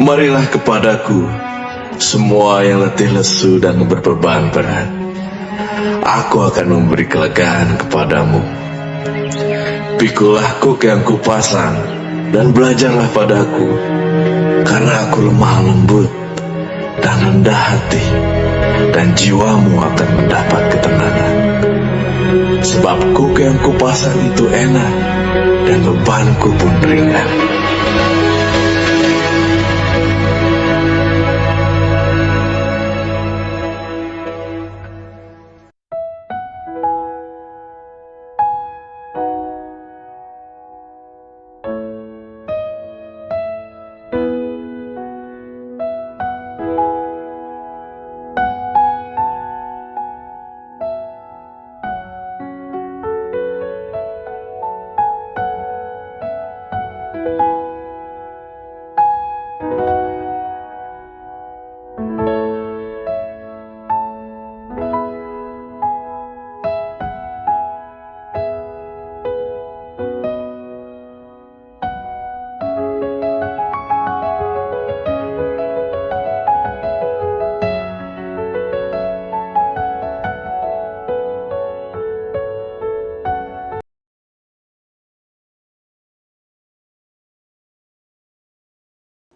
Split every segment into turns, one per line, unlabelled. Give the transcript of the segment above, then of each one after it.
Marilah kepadaku, semua yang letih lesu dan berbeban berat. Aku akan memberi kelegaan kepadamu. Pikulah kuk yang kupasang, dan belajarlah padaku, karena aku lemah lembut dan rendah hati, dan jiwamu akan mendapat ketenangan. Sebab kuk yang kupasang itu enak, dan bebanku pun ringan.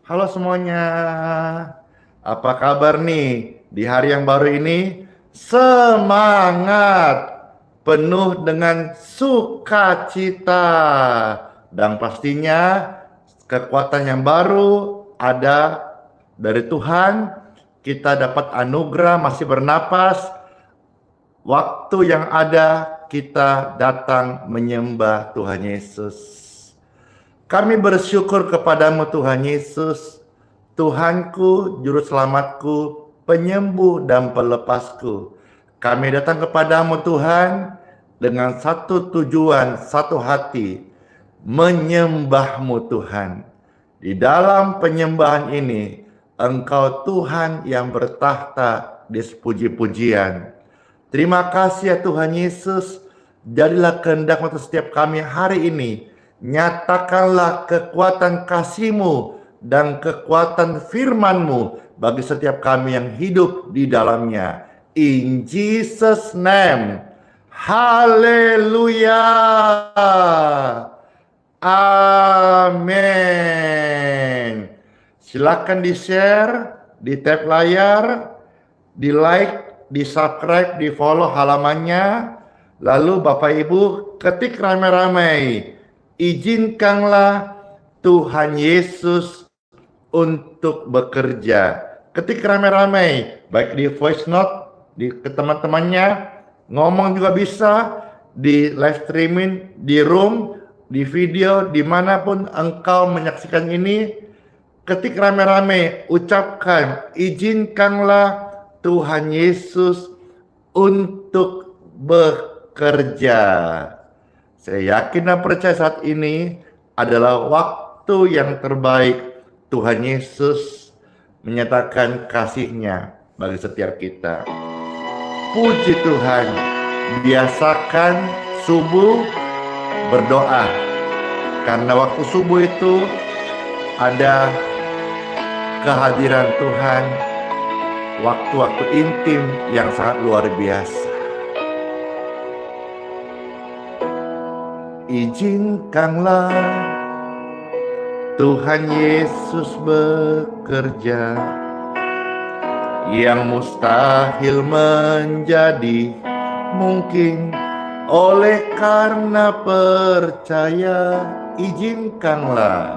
Halo semuanya, apa kabar nih? Di hari yang baru ini, semangat, penuh dengan sukacita, dan pastinya kekuatan yang baru ada dari Tuhan. Kita dapat anugerah masih bernapas, waktu yang ada kita datang menyembah Tuhan Yesus. Kami bersyukur kepadamu Tuhan Yesus, Tuhanku, Juru Selamatku, penyembuh dan pelepasku. Kami datang kepadamu Tuhan dengan satu tujuan, satu hati, menyembahmu Tuhan. Di dalam penyembahan ini, Engkau Tuhan yang bertahta di puji-pujian. Terima kasih ya Tuhan Yesus, jadilah kehendak untuk setiap kami hari ini. Nyatakanlah kekuatan kasih-Mu dan kekuatan firman-Mu bagi setiap kami yang hidup di dalamnya. In Jesus' name. Haleluya. Amin. Silakan di-share, di-tap layar, di-like, di-subscribe, di-follow halamannya. Lalu Bapak Ibu ketik ramai-ramai. Izinkanlah Tuhan Yesus untuk bekerja. Ketik ramai-ramai, baik di voice note, ke teman-temannya, ngomong juga bisa, di live streaming, di room, di video, dimanapun engkau menyaksikan ini. Ketik ramai-ramai, ucapkan, izinkanlah Tuhan Yesus untuk bekerja. Saya yakin dan percaya saat ini adalah waktu yang terbaik Tuhan Yesus menyatakan kasih-Nya bagi setiap kita. Puji Tuhan, biasakan subuh berdoa. Karena waktu subuh itu ada kehadiran Tuhan, waktu-waktu intim yang sangat luar biasa. Izinkanlah Tuhan Yesus bekerja, yang mustahil menjadi mungkin oleh karena percaya. Izinkanlah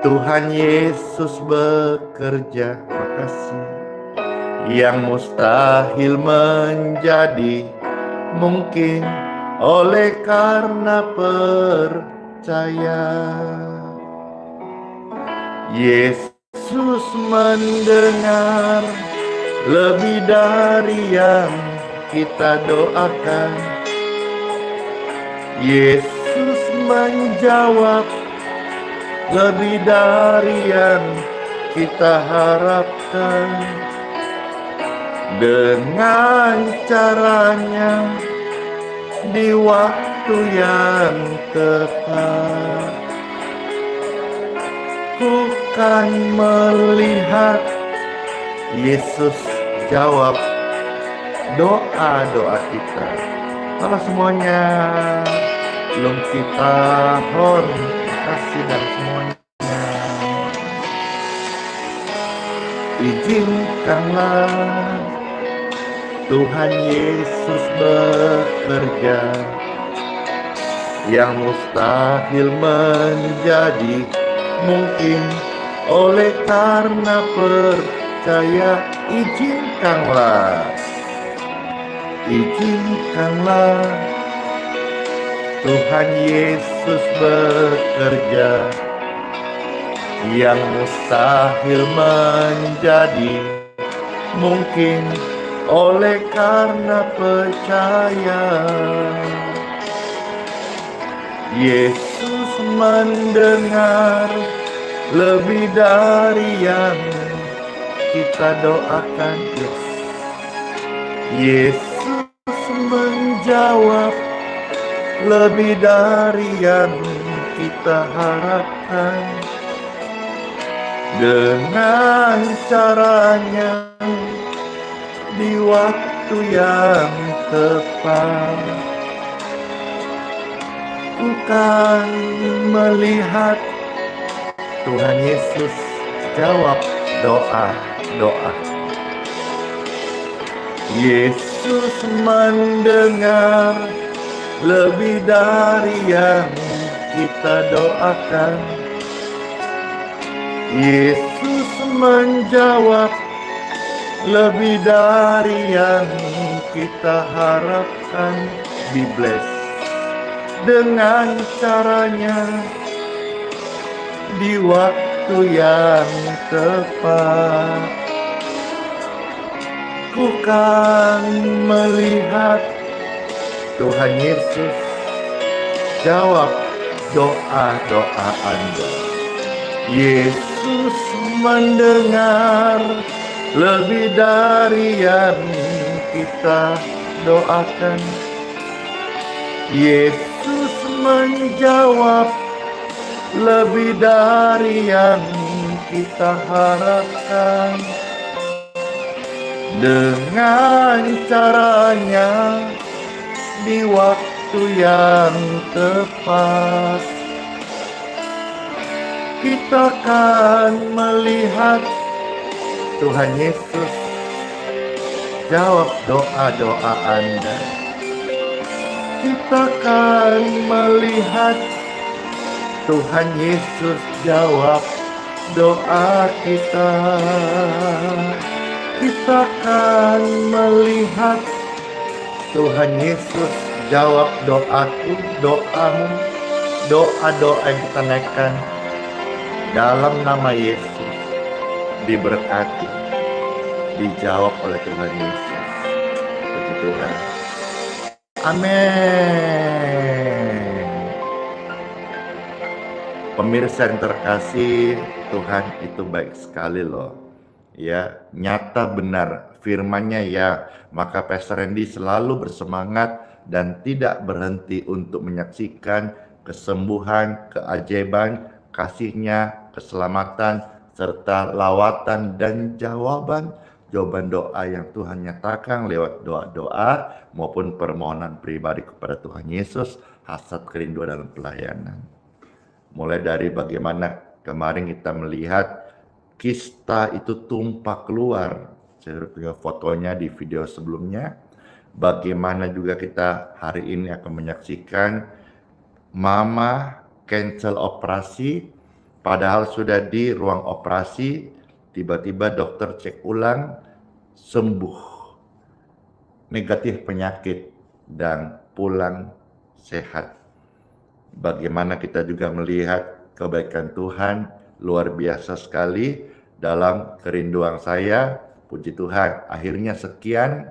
Tuhan Yesus bekerja. Makasih. Yang mustahil menjadi mungkin oleh karena percaya. Yesus mendengar lebih dari yang kita doakan. Yesus menjawab lebih dari yang kita harapkan. Dengan caranya di waktu waktu yang tepat. Ku kan melihat Yesus jawab doa-doa kita. Halo semuanya, belum kita kasih dan semuanya. Izinkanlah Tuhan Yesus bekerja, yang mustahil menjadi mungkin oleh karena percaya. Izinkanlah Tuhan Yesus bekerja, yang mustahil menjadi mungkin oleh karena percaya. Yesus mendengar lebih dari yang kita doakan. Yesus menjawab lebih dari yang kita harapkan. Dengan caranya di waktu yang tepat, ku kan melihat Tuhan Yesus jawab doa. Yesus mendengar lebih dari yang kita doakan. Yesus menjawab lebih dari yang kita harapkan. Be blessed dengan caranya di waktu yang tepat. Ku kan melihat Tuhan Yesus jawab doa-doa Anda. Yesus mendengar lebih dari yang kita doakan. Yesus menjawab lebih dari yang kita harapkan. Dengan caranya di waktu yang tepat, kita akan melihat Tuhan Yesus jawab doa-doa Anda. Kita akan melihat Tuhan Yesus jawab doa kita. Kita akan melihat Tuhan Yesus jawab doaku, doamu, doa-doa yang kita naikkan dalam nama Yesus. Diberkati, dijawab oleh Tuhan Yesus. Puji Tuhan. Amin. Pemirsa yang terkasih, Tuhan itu baik sekali loh. Ya, nyata benar firman-Nya ya. Maka Pastor Randy selalu bersemangat dan tidak berhenti untuk menyaksikan kesembuhan, keajaiban, kasih-Nya, keselamatan, serta lawatan dan jawaban doa yang Tuhan nyatakan lewat doa-doa maupun permohonan pribadi kepada Tuhan Yesus, hasrat kerinduan dalam pelayanan. Mulai dari bagaimana kemarin kita melihat kista itu tumpah keluar. Saya punya fotonya di video sebelumnya. Bagaimana juga kita hari ini akan menyaksikan mama cancel operasi, padahal sudah di ruang operasi, tiba-tiba dokter cek ulang, sembuh, negatif penyakit, dan pulang sehat. Bagaimana kita juga melihat kebaikan Tuhan luar biasa sekali dalam kerinduan saya. Puji Tuhan, akhirnya sekian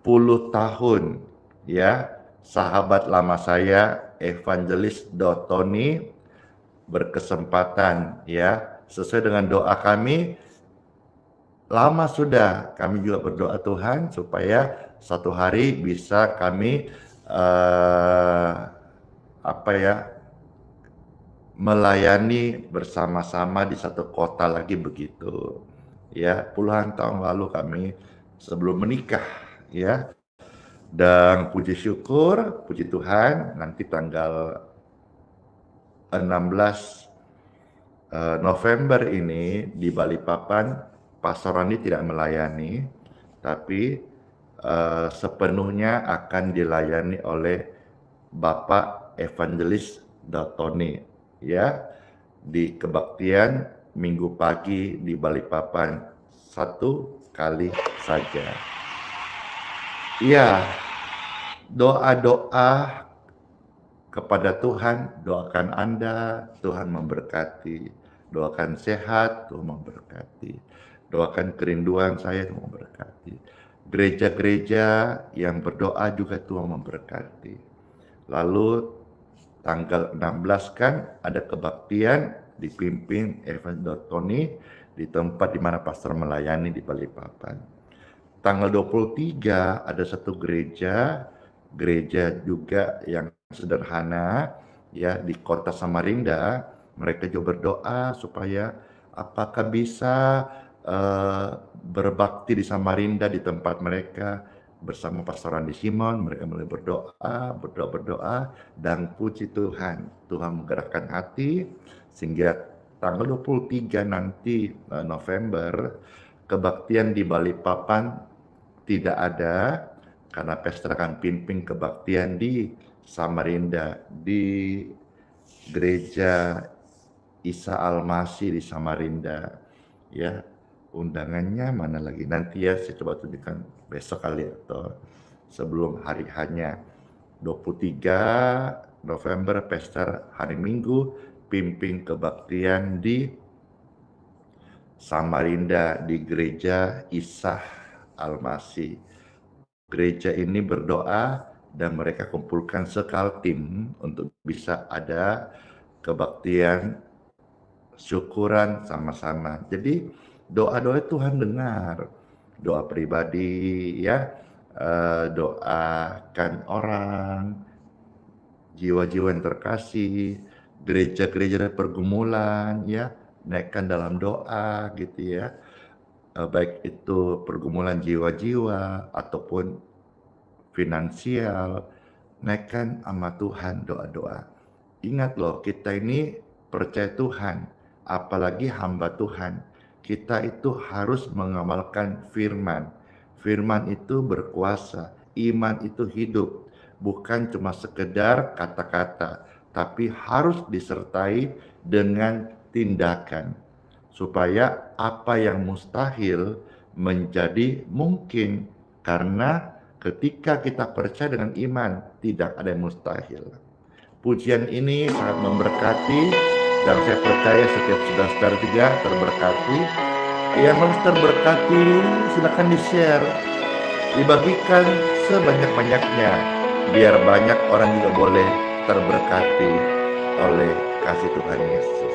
puluh tahun ya, sahabat lama saya Evangelis Dotoni berkesempatan ya, sesuai dengan doa kami, lama sudah kami juga berdoa Tuhan supaya satu hari bisa kami melayani bersama-sama di satu kota lagi begitu. Ya, puluhan tahun lalu kami sebelum menikah ya. Dan puji syukur, puji Tuhan, nanti tanggal 16 November ini di Balikpapan, Pastor Randi tidak melayani, tapi sepenuhnya akan dilayani oleh Bapak Evangelis Datoni ya, di kebaktian Minggu pagi di Balikpapan, satu kali saja. Ya, doa-doa kepada Tuhan, doakan Anda, Tuhan memberkati. Doakan sehat, Tuhan memberkati. Doakan kerinduan saya, Tuhan memberkati. Gereja-gereja yang berdoa juga Tuhan memberkati. Lalu tanggal 16 kan ada kebaktian dipimpin Evan Dotoni di tempat di mana pastor melayani di Balikpapan. Tanggal 23 ada satu gereja juga yang sederhana ya di kota Samarinda. Mereka juga berdoa supaya apakah bisa berbakti di Samarinda di tempat mereka bersama Pastor Randi Simon. Mereka mulai berdoa dan puji Tuhan menggerakkan hati sehingga tanggal 23 nanti November kebaktian di Balikpapan tidak ada karena pastor akan pimpin kebaktian di Samarinda di Gereja Isa Al-Masih di Samarinda ya. Undangannya mana lagi nanti ya, saya coba tunjukkan besok kali atau sebelum hari hanya 23 November pastor hari Minggu pimpin kebaktian di Samarinda di Gereja Isa Al-Masih. Gereja ini berdoa dan mereka kumpulkan sekaltim untuk bisa ada kebaktian syukuran sama-sama. Jadi doa-doa Tuhan dengar, doa pribadi ya, doakan orang, jiwa-jiwa yang terkasih, gereja-gereja pergumulan ya, naikkan dalam doa gitu ya. Baik itu pergumulan jiwa-jiwa ataupun finansial, naikkan sama Tuhan doa-doa. Ingat loh, kita ini percaya Tuhan, apalagi hamba Tuhan. Kita itu harus mengamalkan firman. Firman itu berkuasa, iman itu hidup. Bukan cuma sekedar kata-kata, tapi harus disertai dengan tindakan. Supaya apa yang mustahil menjadi mungkin, karena ketika kita percaya dengan iman tidak ada yang mustahil. Pujian ini sangat memberkati dan saya percaya setiap saudara-saudara juga terberkati. Yang harus terberkati silakan di-share, dibagikan sebanyak-banyaknya biar banyak orang juga boleh terberkati oleh kasih Tuhan Yesus.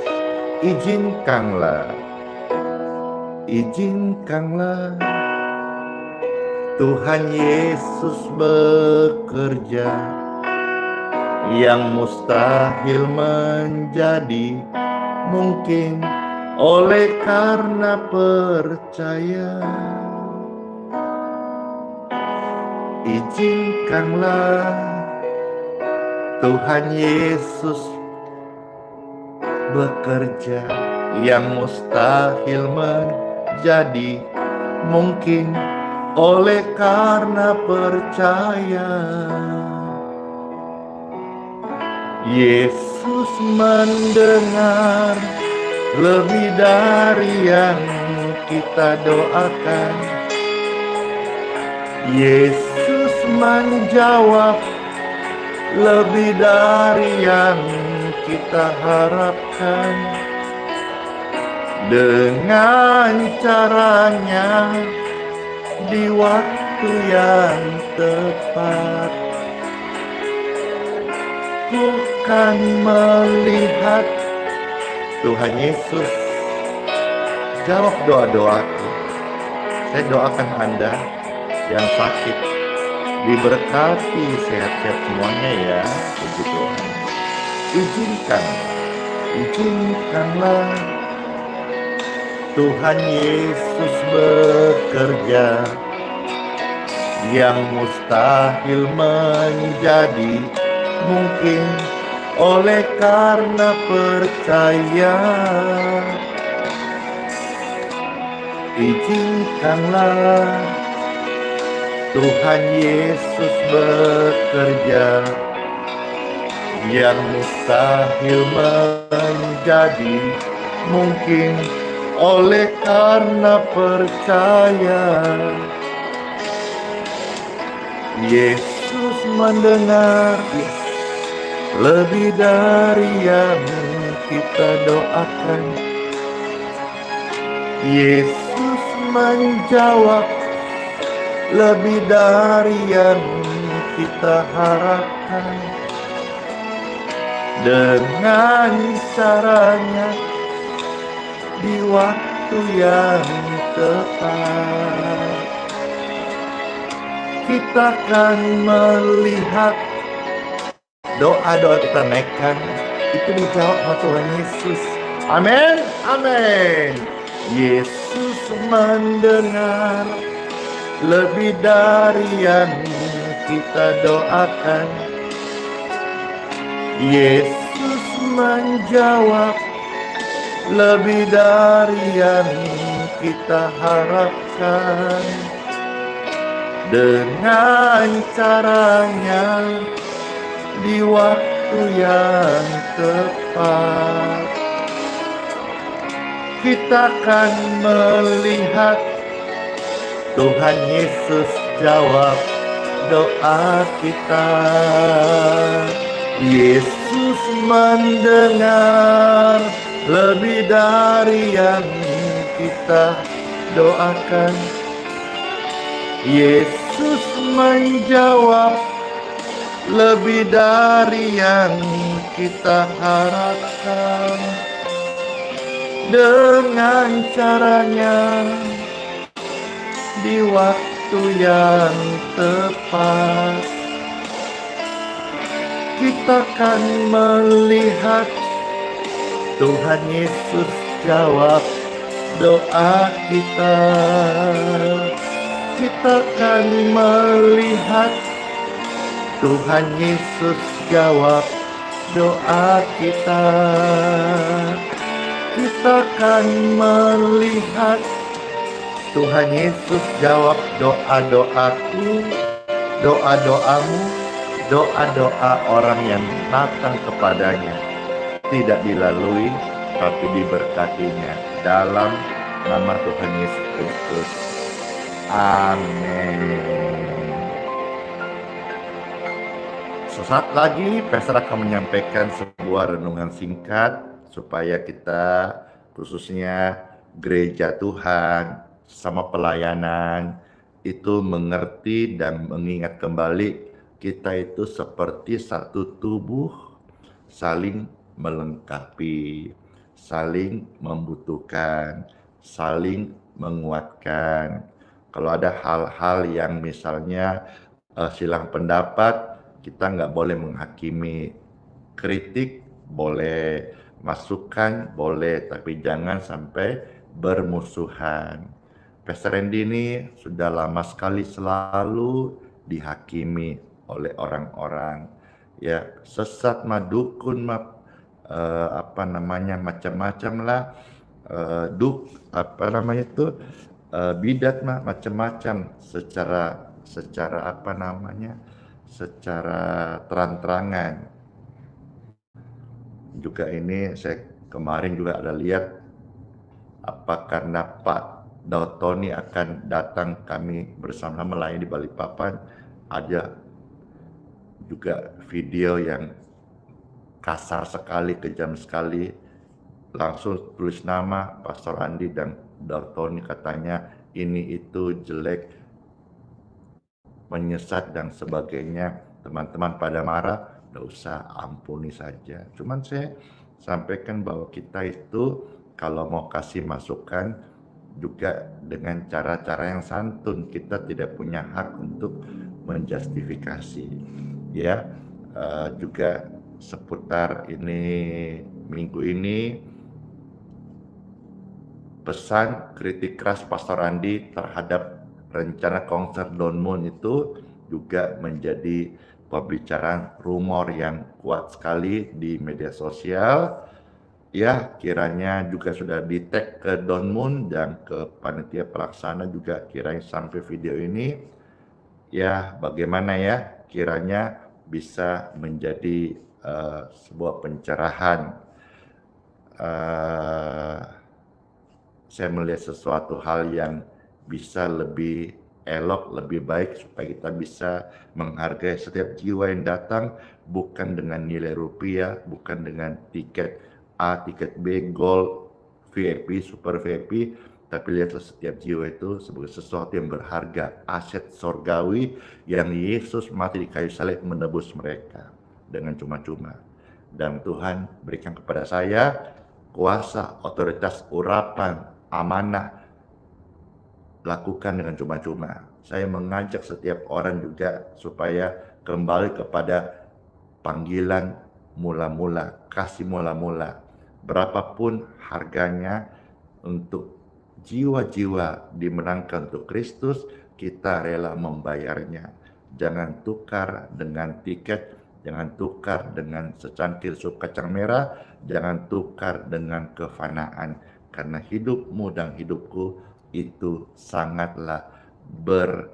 Izinkanlah Tuhan Yesus bekerja, yang mustahil menjadi mungkin oleh karena percaya. Izinkanlah Tuhan Yesus bekerja, yang mustahil menjadi mungkin oleh karena percaya. Yesus mendengar lebih dari yang kita doakan. Yesus menjawab lebih dari yang kita harapkan. Dengan caranya di waktu yang tepat, ku kan melihat Tuhan Yesus jawab doa-doaku. Saya doakan Anda yang sakit diberkati sehat-sehat semuanya ya, puji Tuhan. Izinkanlah Tuhan Yesus bekerja, yang mustahil menjadi mungkin oleh karena percaya. Izinkanlah Tuhan Yesus bekerja, yang mustahil menjadi mungkin oleh karena percaya. Yesus mendengar lebih dari yang kita doakan. Yesus menjawab lebih dari yang kita harapkan. Dengan caranya di waktu yang tepat, kita akan melihat doa-doa kita naikkan itu dijawab sama Tuhan Yesus. Amin, amin. Yesus mendengar lebih dari yang kita doakan. Yesus menjawab lebih dari yang kita harapkan. Dengan caranya di waktu yang tepat, kita akan melihat Tuhan Yesus jawab doa kita. Yesus mendengar lebih dari yang kita doakan. Yesus menjawab lebih dari yang kita harapkan. Dengan caranya di waktu yang tepat, kita akan melihat Tuhan Yesus jawab doa kita. Kita akan melihat Tuhan Yesus jawab doa kita. Kita akan melihat Tuhan Yesus jawab doa-doaku, doa-doamu, doa-doa orang yang datang kepadanya, tidak dilalui tapi diberkatinya dalam nama Tuhan Yesus Kristus. Amin. Sesaat lagi Pastor akan menyampaikan sebuah renungan singkat supaya kita, khususnya gereja Tuhan sama pelayanan, itu mengerti dan mengingat kembali kita itu seperti satu tubuh, saling melengkapi, saling membutuhkan, saling menguatkan. Kalau ada hal-hal yang misalnya silang pendapat, kita nggak boleh menghakimi. Kritik boleh, masukan boleh, tapi jangan sampai bermusuhan. Pastor Randy ini sudah lama sekali selalu dihakimi oleh orang-orang, ya, sesat mah, dukun mah, macam-macam lah, bidat mah macam-macam, secara terang-terangan. Juga ini saya kemarin juga ada lihat, apa karena Pak Tony akan datang, kami bersama melayani di Balikpapan, ada juga video yang kasar sekali, kejam sekali, langsung tulis nama Pastor Andi dan Tony, katanya ini itu jelek, menyesat dan sebagainya. Teman-teman pada marah, nggak usah, ampuni saja. Cuman saya sampaikan bahwa kita itu kalau mau kasih masukan juga dengan cara-cara yang santun. Kita tidak punya hak untuk menjustifikasi, ya. Juga seputar ini minggu ini pesan kritik keras Pastor Andi terhadap rencana konser Don Moon itu juga menjadi pembicaraan rumor yang kuat sekali di media sosial. Ya, kiranya juga sudah di-tag ke Don Moon dan ke panitia pelaksana juga kiranya sampai video ini. Ya, bagaimana ya, kiranya bisa menjadi sebuah pencerahan. Saya melihat sesuatu hal yang bisa lebih elok, lebih baik supaya kita bisa menghargai setiap jiwa yang datang bukan dengan nilai rupiah, bukan dengan tiket A, tiket B, Gold, VIP, Super VIP, tapi lihatlah setiap jiwa itu sebagai sesuatu yang berharga, aset sorgawi yang Yesus mati di kayu salib menebus mereka dengan cuma-cuma. Dan Tuhan berikan kepada saya kuasa, otoritas, urapan, amanah, lakukan dengan cuma-cuma. Saya mengajak setiap orang juga supaya kembali kepada panggilan mula-mula, kasih mula-mula. Berapapun harganya untuk jiwa-jiwa dimenangkan untuk Kristus, kita rela membayarnya. Jangan tukar dengan tiket, jangan tukar dengan secangkir sup kacang merah, jangan tukar dengan kefanaan. Karena hidupmu dan hidupku itu sangatlah berharga.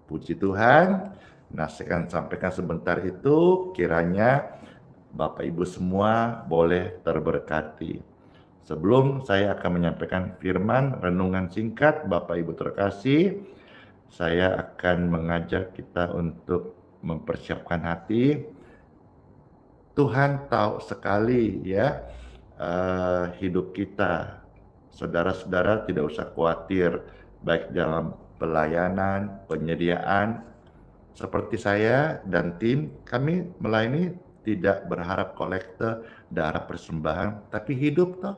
Puji Tuhan. Nah, saya akan sampaikan sebentar itu, kiranya Bapak Ibu semua boleh terberkati. Sebelum saya akan menyampaikan firman renungan singkat, Bapak Ibu terkasih, saya akan mengajak kita untuk mempersiapkan hati. Tuhan tahu sekali ya hidup kita. Saudara-saudara tidak usah khawatir baik dalam pelayanan, penyediaan. Seperti saya dan tim, kami melayani tidak berharap kolekte, darah persembahan, tapi hidup toh.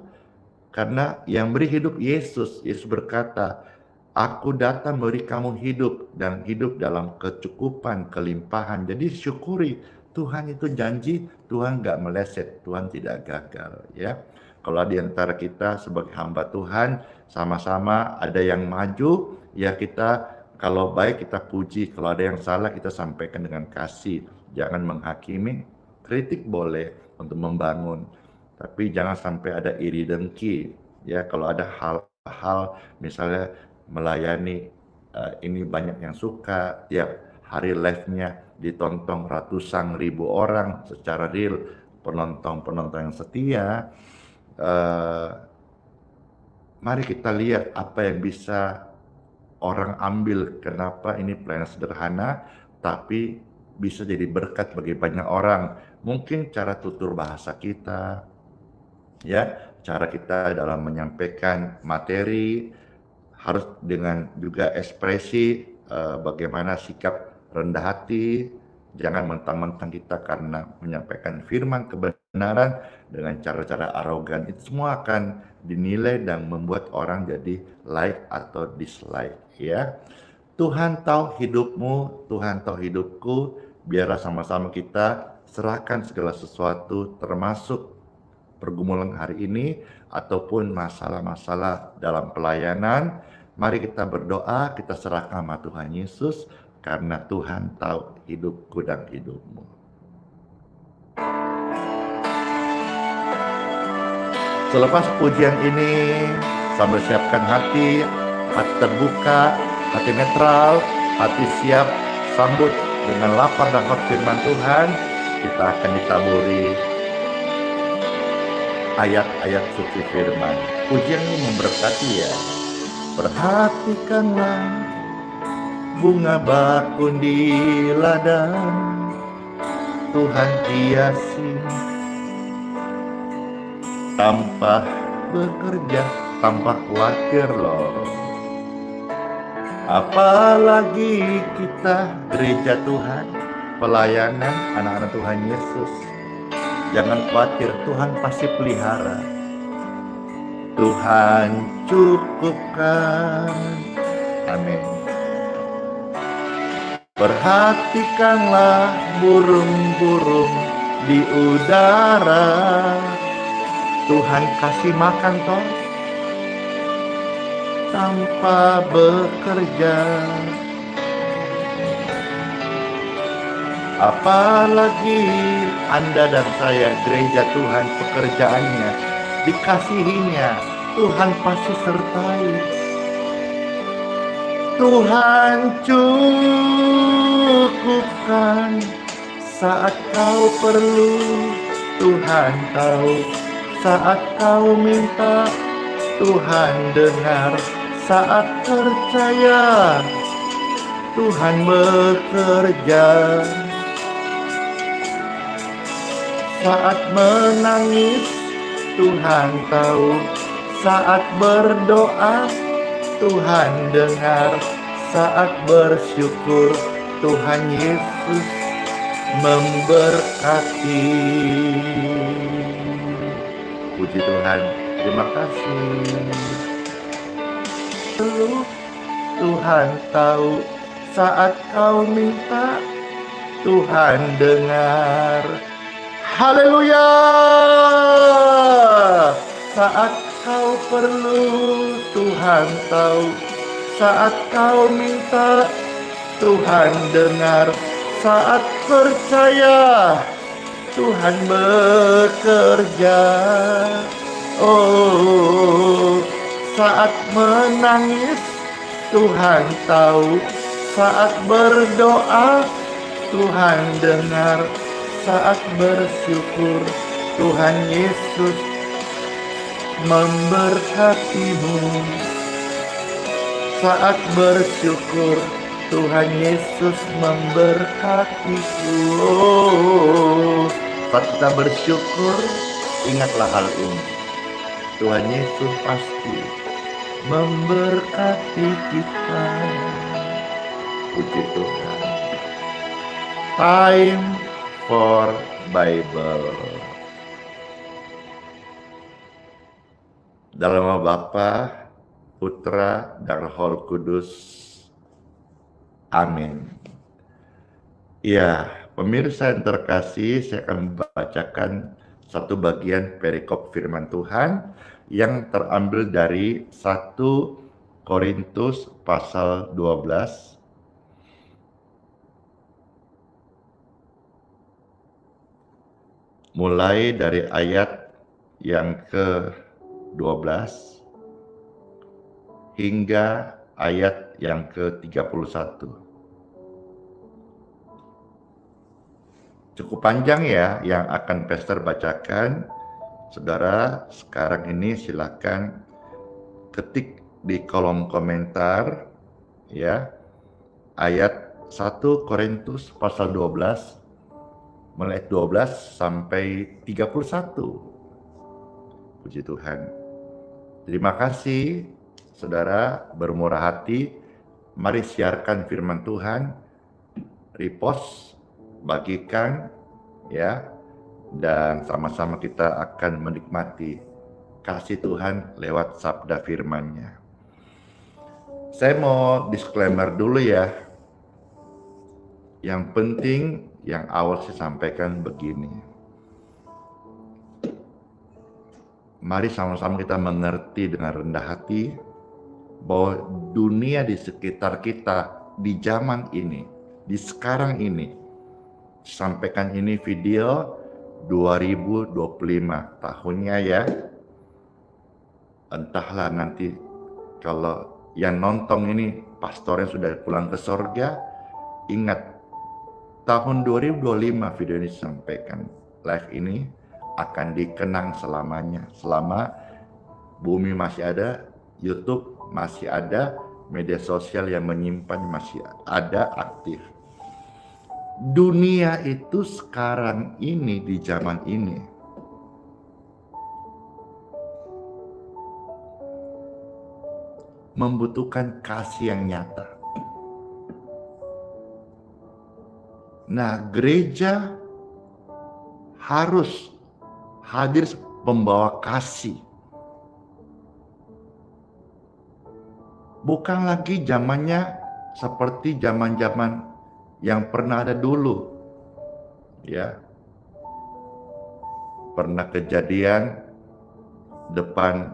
Karena yang beri hidup Yesus. Yesus berkata, aku datang beri kamu hidup dan hidup dalam kecukupan, kelimpahan. Jadi syukuri, Tuhan itu janji, Tuhan gak meleset, Tuhan tidak gagal ya. Kalau di antara kita sebagai hamba Tuhan, sama-sama ada yang maju, ya kita kalau baik kita puji, kalau ada yang salah kita sampaikan dengan kasih. Jangan menghakimi, kritik boleh untuk membangun, tapi jangan sampai ada iri dengki. Ya, kalau ada hal-hal misalnya melayani ini banyak yang suka, tiap hari live-nya ditonton ratusan ribu orang secara real, penonton-penonton yang setia. Mari kita lihat apa yang bisa orang ambil, kenapa ini pelayanan sederhana tapi bisa jadi berkat bagi banyak orang. Mungkin cara tutur bahasa kita, ya, cara kita dalam menyampaikan materi harus dengan juga ekspresi, bagaimana sikap rendah hati. Jangan mentang-mentang kita karena menyampaikan firman kebenaran dengan cara-cara arogan, itu semua akan dinilai dan membuat orang jadi like atau dislike ya. Tuhan tahu hidupmu, Tuhan tahu hidupku. Biarlah sama-sama kita serahkan segala sesuatu termasuk pergumulan hari ini ataupun masalah-masalah dalam pelayanan. Mari kita berdoa, kita serahkan sama Tuhan Yesus karena Tuhan tahu hidupku dan hidupmu. Selepas pujian ini, sambil siapkan hati terbuka, hati netral, hati siap sambut dengan lapar dan haus firman Tuhan, kita akan ditaburi ayat-ayat suci firman. Pujian ini memberkati ya. Perhatikanlah bunga bakun di ladang, Tuhan hiasi tanpa bekerja, tanpa khawatir loh. Apalagi kita gereja Tuhan, pelayanan anak-anak Tuhan Yesus. Jangan khawatir, Tuhan pasti pelihara. Tuhan cukupkan. Amin. Perhatikanlah burung-burung di udara. Tuhan kasih makan toh tanpa bekerja. Apalagi Anda dan saya, gereja Tuhan, pekerjaannya dikasihinya, Tuhan pasti sertai. Tuhan cukupkan saat kau perlu. Tuhan tahu saat kau minta. Tuhan dengar saat percaya. Tuhan bekerja saat menangis. Tuhan tahu saat berdoa. Tuhan dengar saat bersyukur. Tuhan Yesus memberkati. Puji Tuhan, terima kasih. Tuhan tahu saat kau minta. Tuhan dengar. Haleluya. Saat kau perlu, Tuhan tahu. Saat kau minta, Tuhan dengar. Saat percaya, Tuhan bekerja. Oh, saat menangis, Tuhan tahu. Saat berdoa, Tuhan dengar. Saat bersyukur, Tuhan Yesus memberkatimu. Saat bersyukur, Tuhan Yesus memberkatiku. Saat kita bersyukur, ingatlah hal ini. Tuhan Yesus pasti memberkati kita. Puji Tuhan. Time for Bible. Dalam nama Bapa, Putra, dan Roh Kudus. Amin. Ya, pemirsa yang terkasih, saya akan membacakan satu bagian perikop firman Tuhan yang terambil dari 1 Korintus pasal 12. Mulai dari ayat yang ke-12 hingga ayat yang ke-31. Cukup panjang ya yang akan Pastor bacakan. Saudara, sekarang ini silakan ketik di kolom komentar ya ayat 1 Korintus pasal 12 mulai 12 sampai 31. Puji Tuhan. Terima kasih saudara bermurah hati. Mari siarkan firman Tuhan, repost, bagikan ya, dan sama-sama kita akan menikmati kasih Tuhan lewat sabda firman-Nya. Saya mau disclaimer dulu ya. Yang penting yang awal saya sampaikan begini. Mari sama-sama kita mengerti dengan rendah hati bahwa dunia di sekitar kita di zaman ini, di sekarang ini, sampaikan ini video 2025 tahunnya ya. Entahlah nanti kalau yang nonton ini pastornya sudah pulang ke sorga, ingat tahun 2025 video ini disampaikan, live ini akan dikenang selamanya. Selama bumi masih ada, YouTube masih ada, media sosial yang menyimpan masih ada aktif. Dunia itu sekarang ini di zaman ini membutuhkan kasih yang nyata. Nah, gereja harus hadir pembawa kasih. Bukan lagi zamannya seperti zaman-zaman yang pernah ada dulu. Ya, pernah kejadian depan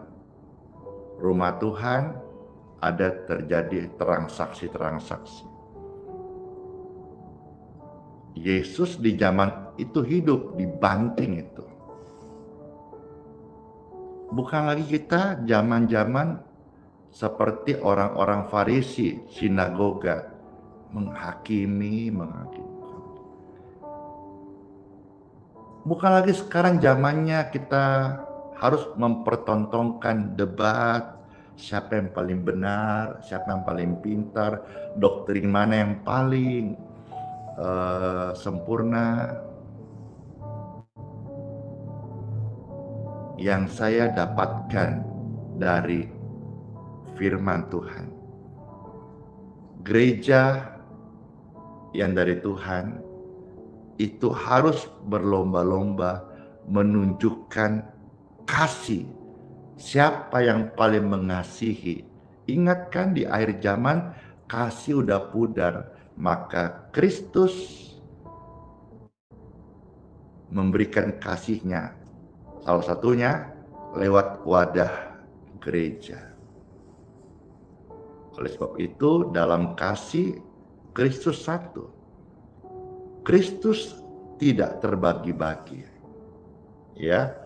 rumah Tuhan ada terjadi transaksi-transaksi. Yesus di zaman itu hidup dibanting itu. Bukan lagi kita zaman-zaman seperti orang-orang Farisi, sinagoga, menghakimi. Bukan lagi sekarang zamannya kita harus mempertontonkan debat, siapa yang paling benar, siapa yang paling pintar, doktrin mana yang paling sempurna. Yang saya dapatkan dari firman Tuhan, gereja yang dari Tuhan itu harus berlomba-lomba menunjukkan kasih. Siapa yang paling mengasihi? Ingatkan di akhir zaman kasih udah pudar, maka Kristus memberikan kasihnya. Salah satunya lewat wadah gereja. Oleh sebab itu dalam kasih Kristus satu. Kristus tidak terbagi-bagi. Ya.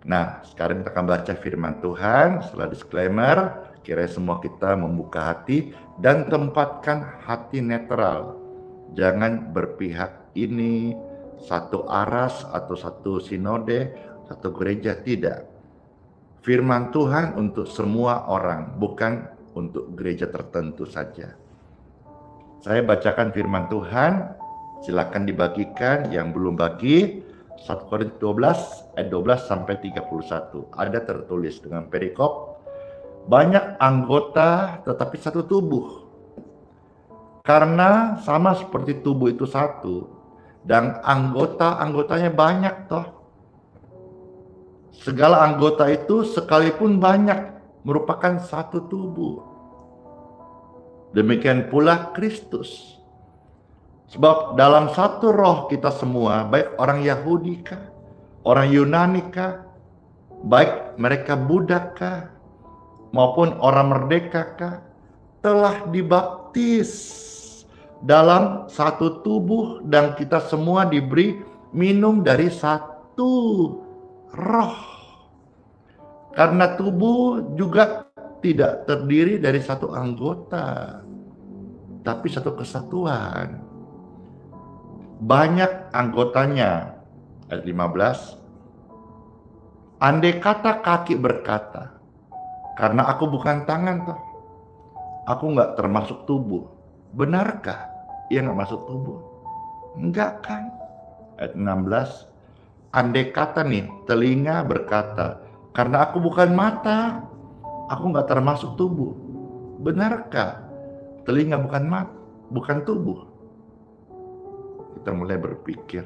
Nah, sekarang kita akan baca firman Tuhan. Setelah disclaimer, kiranya semua kita membuka hati dan tempatkan hati netral. Jangan berpihak ini, satu aras atau satu sinode, satu gereja, tidak. Firman Tuhan untuk semua orang, bukan untuk gereja tertentu saja. Saya bacakan firman Tuhan, silakan dibagikan. Yang belum bagi, 1 Korintus 12 ayat 12 sampai 31. Ada tertulis dengan perikop, banyak anggota tetapi satu tubuh. Karena sama seperti tubuh itu satu, dan anggotanya banyak toh. Segala anggota itu sekalipun banyak merupakan satu tubuh. Demikian pula Kristus. Sebab dalam satu roh kita semua, baik orang Yahudi kah, orang Yunani kah, baik mereka budak kah, maupun orang merdeka kah, telah dibaptis dalam satu tubuh, dan kita semua diberi minum dari satu roh. Karena tubuh juga tidak terdiri dari satu anggota, tapi satu kesatuan. Banyak anggotanya. Ayat 15. Andai kata kaki berkata, karena aku bukan tangan toh, aku nggak termasuk tubuh. Benarkah ia nggak masuk tubuh? Enggak kan? Ayat 16. Andai kata nih telinga berkata, karena aku bukan mata, aku nggak termasuk tubuh. Benarkah telinga bukan tubuh? Kita mulai berpikir,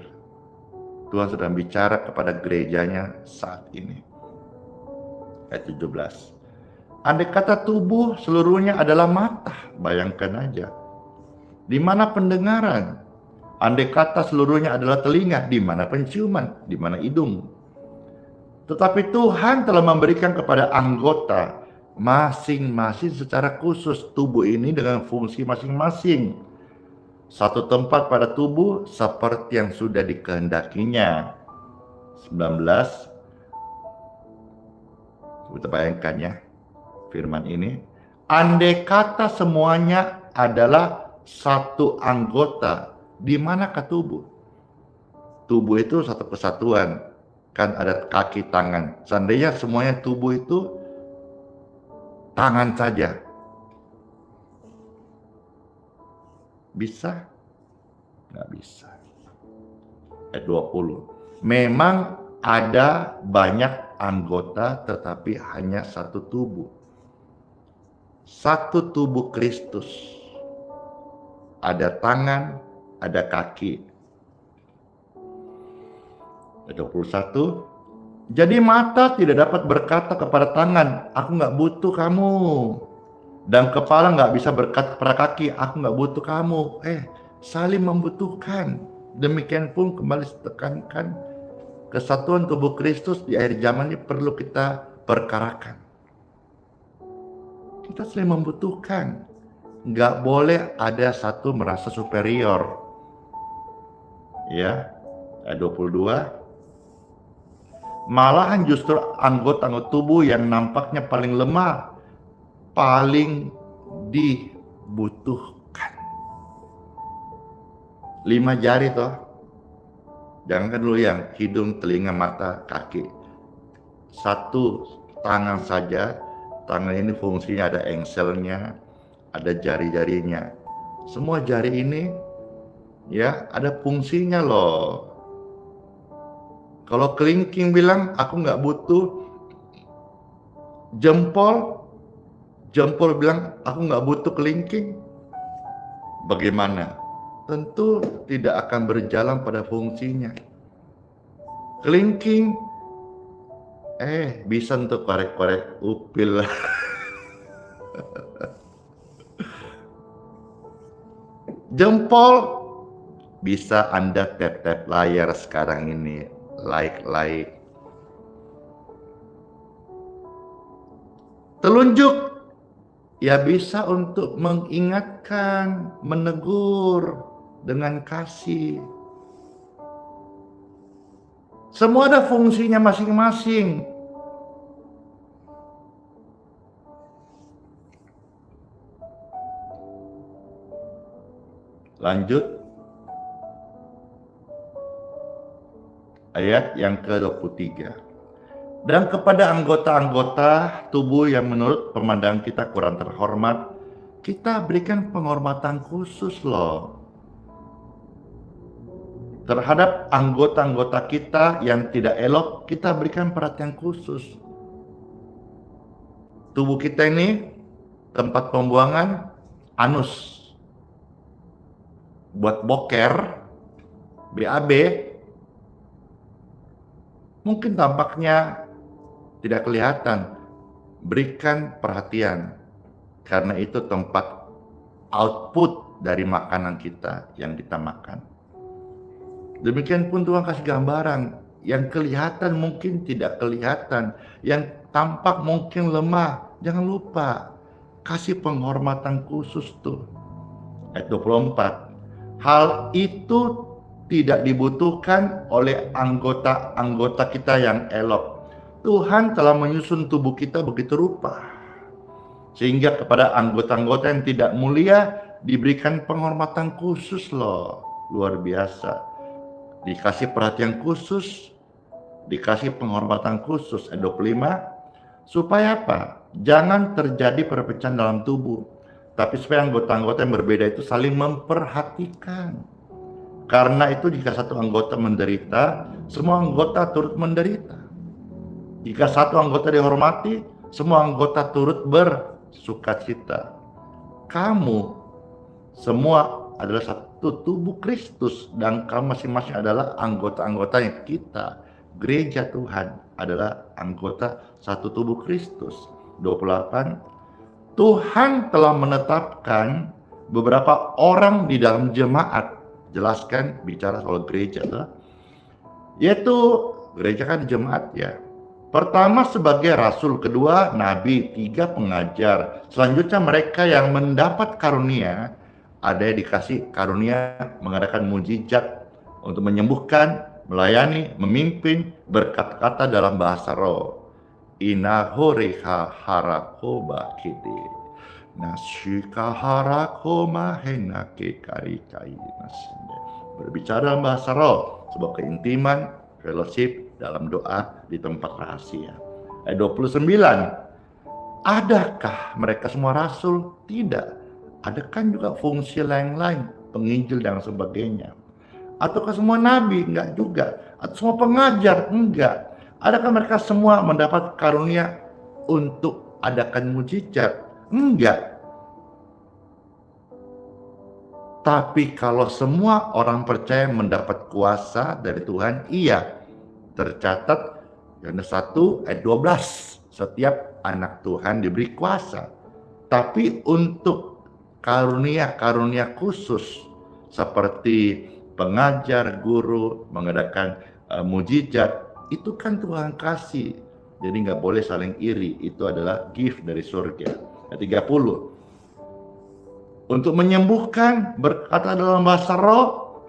Tuhan sedang bicara kepada gerejanya saat ini. Ayat 17. Andai kata tubuh seluruhnya adalah mata, bayangkan aja. Di mana pendengaran? Andai kata seluruhnya adalah telinga, di mana penciuman? Di mana hidung? Tetapi Tuhan telah memberikan kepada anggota masing-masing secara khusus tubuh ini dengan fungsi masing-masing. Satu tempat pada tubuh seperti yang sudah dikehendakinya. 19. Kita bayangkan ya firman ini. Andai kata semuanya adalah satu anggota, di manakah tubuh? Tubuh itu satu kesatuan. Kan ada kaki, tangan. Seandainya semuanya tubuh itu tangan saja, bisa? Nggak bisa. Ayat 20. Memang ada banyak anggota tetapi hanya satu tubuh. Satu tubuh Kristus. Ada tangan, ada kaki. Ayat 21. Jadi mata tidak dapat berkata kepada tangan, aku nggak butuh kamu. Dan kepala nggak bisa berkata kepada kaki, aku nggak butuh kamu. saling membutuhkan. Demikian pun kembali tekankan, kesatuan tubuh Kristus di akhir zaman ini perlu kita perkarakan. Kita saling membutuhkan. Nggak boleh ada satu merasa superior. Ya, ayat 22. Malahan justru anggota-anggota tubuh yang nampaknya paling lemah, paling dibutuhkan. 5 jari toh. Jangan dulu yang hidung, telinga, mata, kaki. Satu tangan saja. Tangan ini fungsinya ada engselnya, ada jari-jarinya. Semua jari ini ya ada fungsinya loh. Kalau kelingking bilang aku nggak butuh, jempol bilang aku nggak butuh kelingking, bagaimana? Tentu tidak akan berjalan pada fungsinya. Kelingking bisa untuk korek-korek upil. Jempol bisa Anda tap-tap layar sekarang ini, like. Telunjuk ya bisa untuk mengingatkan, menegur dengan kasih. Semua ada fungsinya masing-masing. Lanjut. Ayat yang ke-23. Dan kepada anggota-anggota tubuh yang menurut pemandangan kita kurang terhormat, kita berikan penghormatan khusus loh. Terhadap anggota-anggota kita yang tidak elok, kita berikan perhatian khusus. Tubuh kita ini tempat pembuangan anus. Buat boker, BAB, mungkin tampaknya tidak kelihatan. Berikan perhatian, karena itu tempat output dari makanan kita yang kita makan. Demikian pun Tuhan kasih gambaran, yang kelihatan mungkin tidak kelihatan, yang tampak mungkin lemah. Jangan lupa, kasih penghormatan khusus tuh. Ayat 24. Hal itu tidak dibutuhkan oleh anggota-anggota kita yang elok. Tuhan telah menyusun tubuh kita begitu rupa, sehingga kepada anggota-anggota yang tidak mulia diberikan penghormatan khusus loh. Luar biasa. Dikasih perhatian khusus, dikasih penghormatan khusus. Ayat 25. Supaya apa? Jangan terjadi perpecahan dalam tubuh, tapi supaya anggota-anggota yang berbeda itu saling memperhatikan. Karena itu jika satu anggota menderita, semua anggota turut menderita. Jika satu anggota dihormati, semua anggota turut bersukacita. Kamu semua adalah satu tubuh Kristus, dan kamu masing-masing adalah anggota-anggotanya. Kita, gereja Tuhan, adalah anggota satu tubuh Kristus. 28. Tuhan telah menetapkan beberapa orang di dalam jemaat. Jelaskan, bicara soal gereja, yaitu gereja kan jemaat ya. Pertama sebagai rasul, kedua nabi, 3 pengajar. Selanjutnya mereka yang mendapat karunia, ada yang dikasih karunia mengadakan mujizat untuk menyembuhkan, melayani, memimpin, berkata-kata dalam bahasa roh. Inahoreha harakoba kiti. Nasyika harakoma henake karikai nasinde. Berbicara dalam bahasa roh, sebuah keintiman, fellowship dalam doa di tempat rahasia. Ayat 29. Adakah mereka semua rasul? Tidak. Ada kan juga fungsi lain-lain, penginjil dan sebagainya. Ataukah semua nabi? Enggak juga. Atau semua pengajar? Enggak. Adakah mereka semua mendapat karunia untuk adakan mujizat? Enggak. Tapi kalau semua orang percaya mendapat kuasa dari Tuhan, iya. Tercatat Yohanes 1 ayat 12. Setiap anak Tuhan diberi kuasa. Tapi untuk karunia-karunia khusus, seperti pengajar, guru, mengadakan mujizat, itu kan Tuhan kasih. Jadi nggak boleh saling iri, itu adalah gift dari surga. Ayat 30. Untuk menyembuhkan, berkata dalam bahasa roh,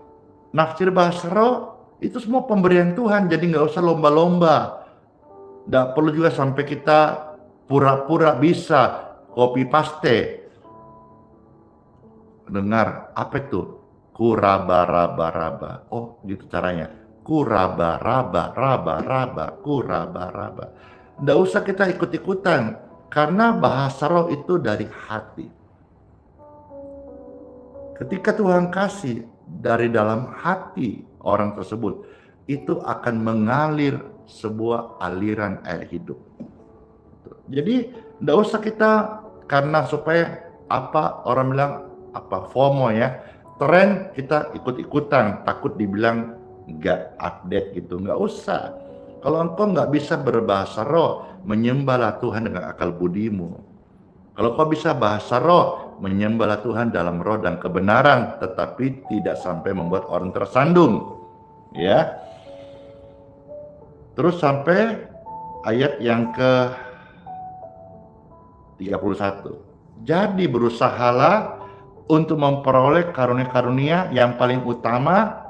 nafsir bahasa roh, itu semua pemberian Tuhan, jadi nggak usah lomba-lomba. Nggak perlu juga sampai kita pura-pura bisa, copy paste. Dengar, apa itu? Kuraba-raba-raba. Oh, gitu caranya. Kuraba-raba-raba-raba, kuraba-raba. Nggak usah kita ikut-ikutan, karena bahasa roh itu dari hati. Ketika Tuhan kasih dari dalam hati orang tersebut, itu akan mengalir sebuah aliran air hidup. Jadi nggak usah kita, karena supaya apa orang bilang apa FOMO ya, tren kita ikut-ikutan, takut dibilang nggak update gitu. Nggak usah. Kalau engkau nggak bisa berbahasa roh, menyembahlah Tuhan dengan akal budimu. Kalau kau bisa bahasa roh, menyembahlah Tuhan dalam roh dan kebenaran, tetapi tidak sampai membuat orang tersandung. Ya. Terus sampai ayat yang ke 31. Jadi berusahalah untuk memperoleh karunia-karunia yang paling utama,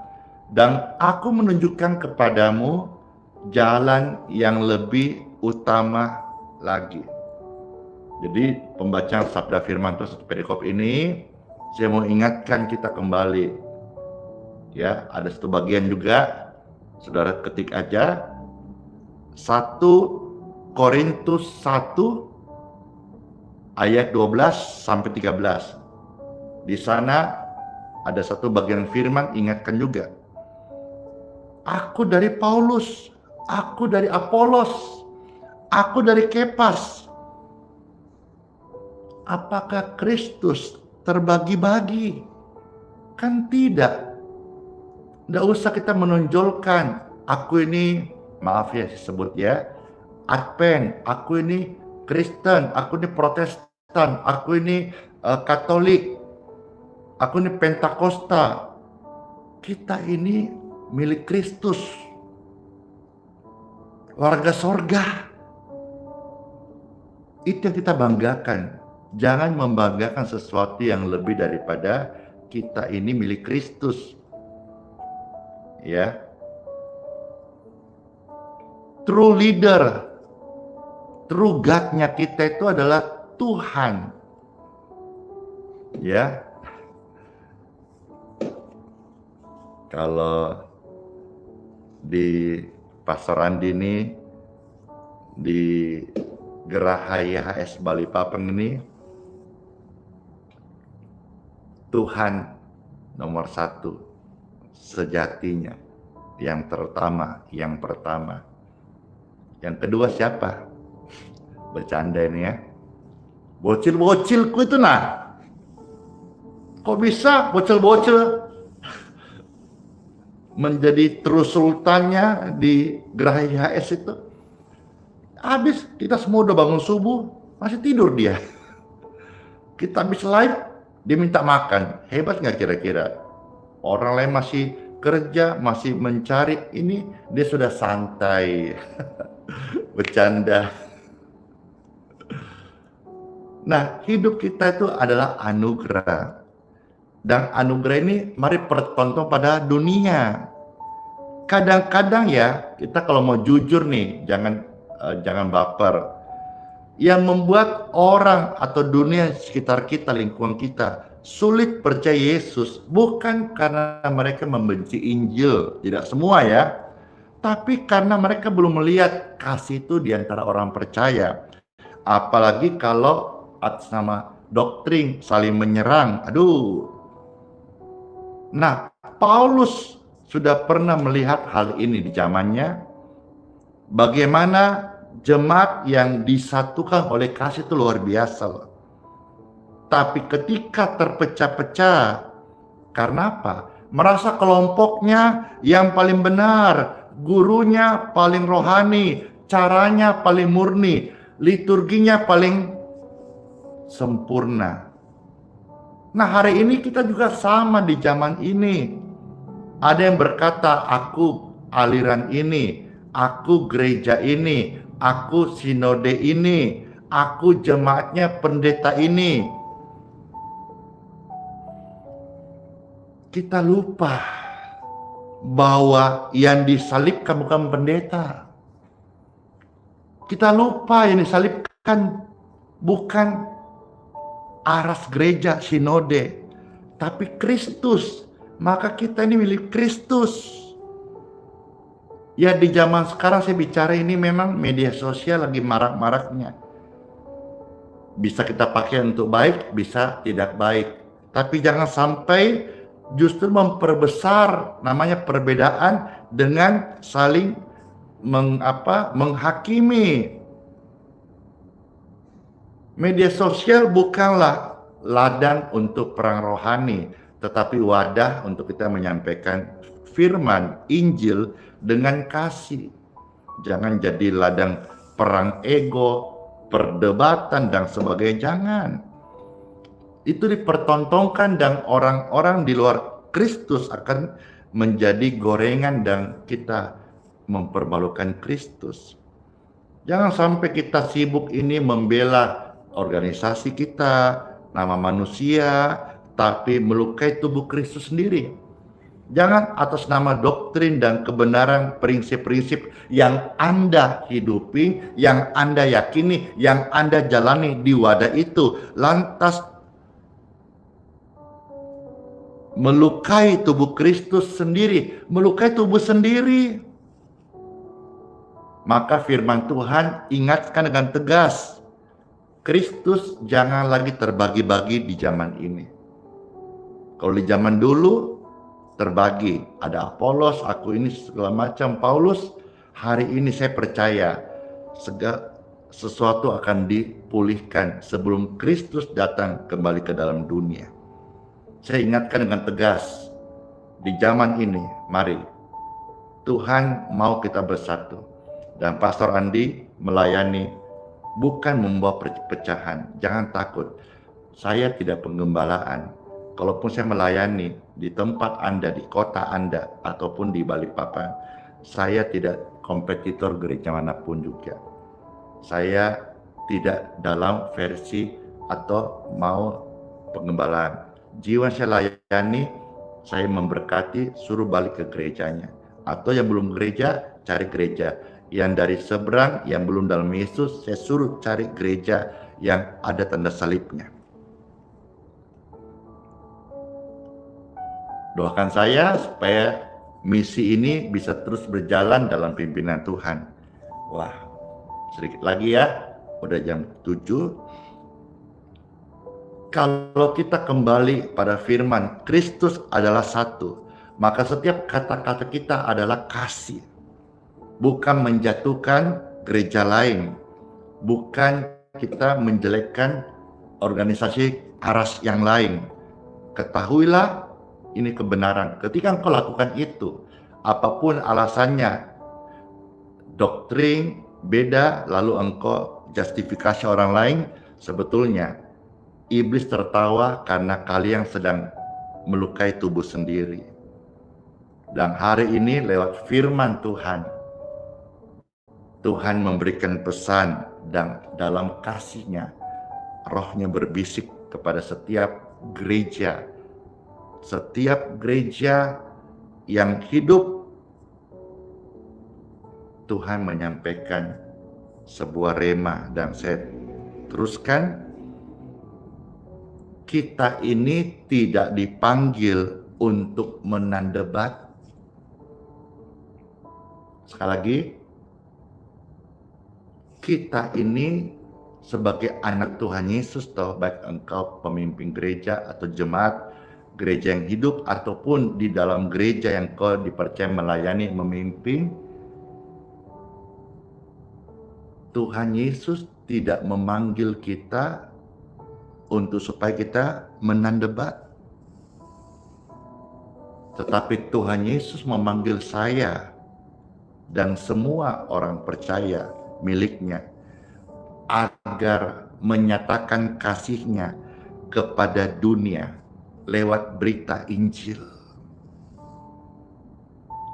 dan aku menunjukkan kepadamu jalan yang lebih utama lagi. Jadi pembacaan sabda firman Tuhan satu perikop ini, saya mau ingatkan kita kembali. Ya, ada satu bagian juga, saudara ketik aja, 1 Korintus 1 ayat 12 sampai 13. Di sana ada satu bagian firman, ingatkan juga. Aku dari Paulus, aku dari Apolos, aku dari Kepas. Apakah Kristus terbagi-bagi? Kan tidak. Tidak usah kita menonjolkan, aku ini, maaf ya sebut ya, Advent, aku ini Kristen, aku ini Protestan, aku ini Katolik, aku ini Pentakosta. Kita ini milik Kristus, warga sorga. Itu yang kita banggakan. Jangan membanggakan sesuatu yang lebih daripada kita ini milik Kristus. Ya. True leader, true God-nya kita itu adalah Tuhan. Ya. Kalau di Pasar Andi ini, di Geraha YHS Balikpapan ini, Tuhan nomor 1 sejatinya, yang pertama. Yang kedua siapa? Bercanda ini ya, bocil-bocilku itu nah. Kok bisa bocil-bocil menjadi terus sultannya di Geraha YHS itu? Habis kita semua udah bangun subuh, masih tidur dia. Kita habis live, dia minta makan. Hebat nggak kira-kira? Orang lain masih kerja, masih mencari, ini dia sudah santai. Bercanda. Nah, hidup kita itu adalah anugerah. Dan anugerah ini mari pertonton pada dunia. Kadang-kadang ya, kita kalau mau jujur nih, jangan baper. Yang membuat orang atau dunia sekitar kita, lingkungan kita sulit percaya Yesus bukan karena mereka membenci Injil, tidak semua ya, tapi karena mereka belum melihat kasih itu di antara orang percaya. Apalagi kalau atas nama doktrin saling menyerang. Aduh. Nah, Paulus sudah pernah melihat hal ini di zamannya. Bagaimana jemaat yang disatukan oleh kasih itu luar biasa loh. Tapi ketika terpecah-pecah, karena apa? Merasa kelompoknya yang paling benar, gurunya paling rohani, caranya paling murni, liturginya paling sempurna. Nah, hari ini kita juga sama di zaman ini. Ada yang berkata, aku aliran ini, aku gereja ini, aku sinode ini, aku jemaatnya pendeta ini. Kita lupa bahwa yang disalibkan bukan pendeta. Kita lupa yang disalibkan bukan aras gereja sinode, tapi Kristus. Maka kita ini milik Kristus. Ya, di zaman sekarang saya bicara ini memang media sosial lagi marak-maraknya. Bisa kita pakai untuk baik, bisa tidak baik. Tapi jangan sampai justru memperbesar namanya perbedaan dengan saling menghakimi. Media sosial bukanlah ladang untuk perang rohani, tetapi wadah untuk kita menyampaikan firman Injil dengan kasih. Jangan jadi ladang perang ego, perdebatan dan sebagainya, jangan. Itu dipertontonkan dan orang-orang di luar Kristus akan menjadi gorengan dan kita mempermalukan Kristus. Jangan sampai kita sibuk ini membela organisasi kita, nama manusia, tapi melukai tubuh Kristus sendiri. Jangan atas nama doktrin dan kebenaran prinsip-prinsip yang Anda hidupi, yang Anda yakini, yang Anda jalani di wadah itu, lantas melukai tubuh Kristus sendiri, melukai tubuh sendiri. Maka firman Tuhan ingatkan dengan tegas, Kristus jangan lagi terbagi-bagi di zaman ini. Kalau di zaman dulu terbagi, ada Apolos, aku ini segala macam, Paulus. Hari ini saya percaya segala sesuatu akan dipulihkan sebelum Kristus datang kembali ke dalam dunia. Saya ingatkan dengan tegas, di zaman ini, mari Tuhan mau kita bersatu. Dan Pastor Andi melayani bukan membawa perpecahan. Jangan takut. Saya tidak penggembalaan. Kalaupun saya melayani di tempat Anda, di kota Anda, ataupun di Balikpapan, saya tidak kompetitor gereja manapun juga. Saya tidak dalam versi atau mau penggembalaan. Jiwa saya layani, saya memberkati, suruh balik ke gerejanya. Atau yang belum gereja, cari gereja. Yang dari seberang, yang belum dalam Yesus, saya suruh cari gereja yang ada tanda salibnya. Doakan saya supaya misi ini bisa terus berjalan dalam pimpinan Tuhan. Wah, sedikit lagi ya, udah jam 7. Kalau kita kembali pada firman, Kristus adalah satu, maka setiap kata-kata kita adalah kasih. Bukan menjatuhkan gereja lain, bukan kita menjelekkan organisasi aras yang lain. Ketahuilah ini kebenaran. Ketika engkau lakukan itu, apapun alasannya, doktrin beda, lalu engkau justifikasi orang lain, sebetulnya iblis tertawa karena kalian sedang melukai tubuh sendiri. Dan hari ini lewat firman Tuhan, Tuhan memberikan pesan dan dalam kasih-Nya, Roh-Nya berbisik kepada setiap gereja yang hidup. Tuhan menyampaikan sebuah rema dan saya teruskan, kita ini tidak dipanggil untuk menang debat. Sekali lagi, kita ini sebagai anak Tuhan Yesus, baik engkau pemimpin gereja atau jemaat gereja yang hidup, ataupun di dalam gereja yang kau dipercaya melayani, memimpin, Tuhan Yesus tidak memanggil kita untuk supaya kita menang debat. Tetapi Tuhan Yesus memanggil saya dan semua orang percaya miliknya agar menyatakan kasih-Nya kepada dunia, lewat berita Injil.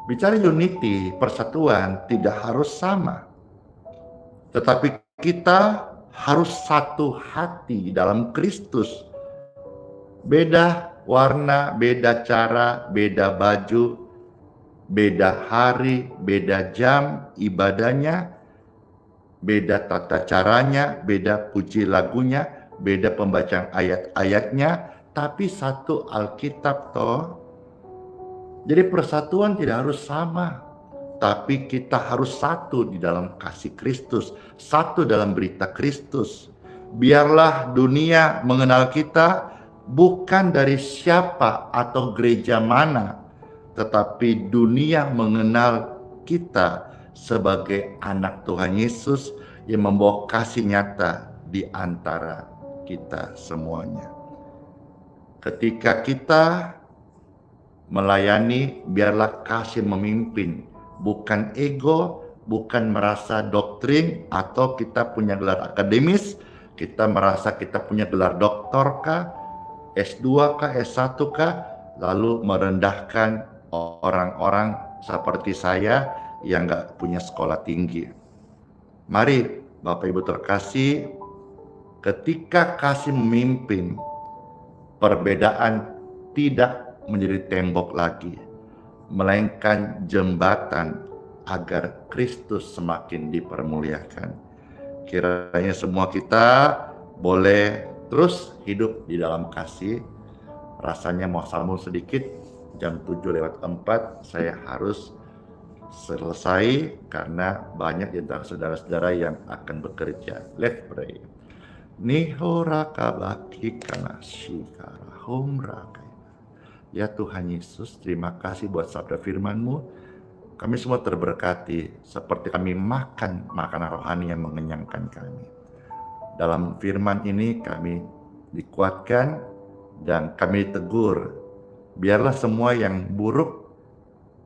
Bicara unity, persatuan tidak harus sama, tetapi kita harus satu hati dalam Kristus. Beda warna, beda cara, beda baju, beda hari, beda jam ibadahnya, beda tata caranya, beda puji lagunya, beda pembacaan ayat-ayatnya, tapi satu Alkitab toh. Jadi persatuan tidak harus sama, tapi kita harus satu di dalam kasih Kristus, satu dalam berita Kristus. Biarlah dunia mengenal kita bukan dari siapa atau gereja mana, tetapi dunia mengenal kita sebagai anak Tuhan Yesus yang membawa kasih nyata di antara kita semuanya. Ketika kita melayani, biarlah kasih memimpin, bukan ego, bukan merasa doktrin atau kita punya gelar akademis, kita merasa kita punya gelar doktor kah, S2 kah, S1 kah, lalu merendahkan orang-orang seperti saya yang nggak punya sekolah tinggi. Mari Bapak Ibu terkasih, ketika kasih memimpin, perbedaan tidak menjadi tembok lagi, melainkan jembatan agar Kristus semakin dipermuliakan. Kiranya semua kita boleh terus hidup di dalam kasih. Rasanya mau sambung sedikit, jam 7:04 saya harus selesai karena banyak di antara saudara-saudara yang akan bekerja. Let's pray. Nihora kabaki kana shikara humraka. Ya Tuhan Yesus, terima kasih buat sabda firman-Mu. Kami semua terberkati seperti kami makan makanan rohani yang mengenyangkan kami. Dalam firman ini kami dikuatkan dan kami ditegur. Biarlah semua yang buruk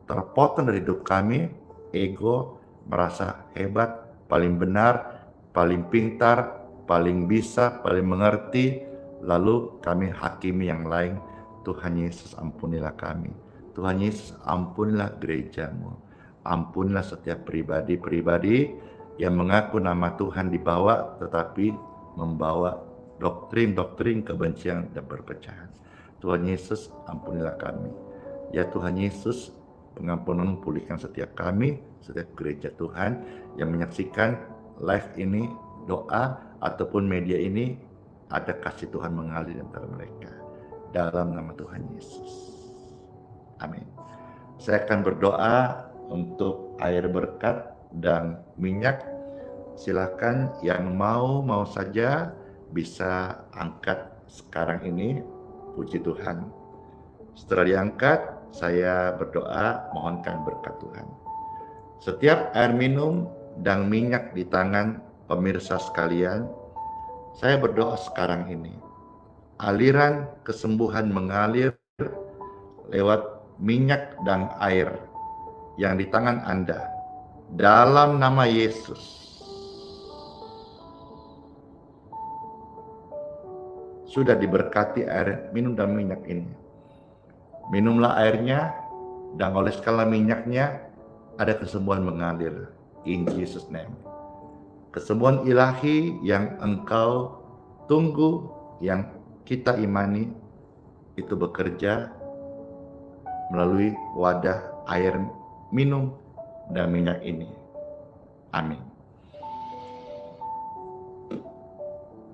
terpotong dari hidup kami, ego, merasa hebat, paling benar, paling pintar, paling bisa, paling mengerti, lalu kami hakimi yang lain. Tuhan Yesus, ampunilah kami. Tuhan Yesus, ampunilah gereja-Mu. Ampunilah setiap pribadi-pribadi yang mengaku nama Tuhan dibawa tetapi membawa doktrin-doktrin kebencian dan perpecahan. Tuhan Yesus, ampunilah kami. Ya Tuhan Yesus, pengampunan pulihkan setiap kami, setiap gereja Tuhan yang menyaksikan live ini, doa ataupun media ini, ada kasih Tuhan mengalir antara mereka. Dalam nama Tuhan Yesus. Amin. Saya akan berdoa untuk air berkat dan minyak. Silakan yang mau saja bisa angkat sekarang ini. Puji Tuhan. Setelah diangkat, saya berdoa mohonkan berkat Tuhan. Setiap air minum dan minyak di tangan pemirsa sekalian, saya berdoa sekarang ini. Aliran kesembuhan mengalir lewat minyak dan air yang di tangan Anda. Dalam nama Yesus. Sudah diberkati air minum dan minyak ini. Minumlah airnya dan oleskanlah minyaknya, ada kesembuhan mengalir. In Jesus' name. Kesembuhan ilahi yang engkau tunggu, yang kita imani, itu bekerja melalui wadah air minum dan minyak ini. Amin.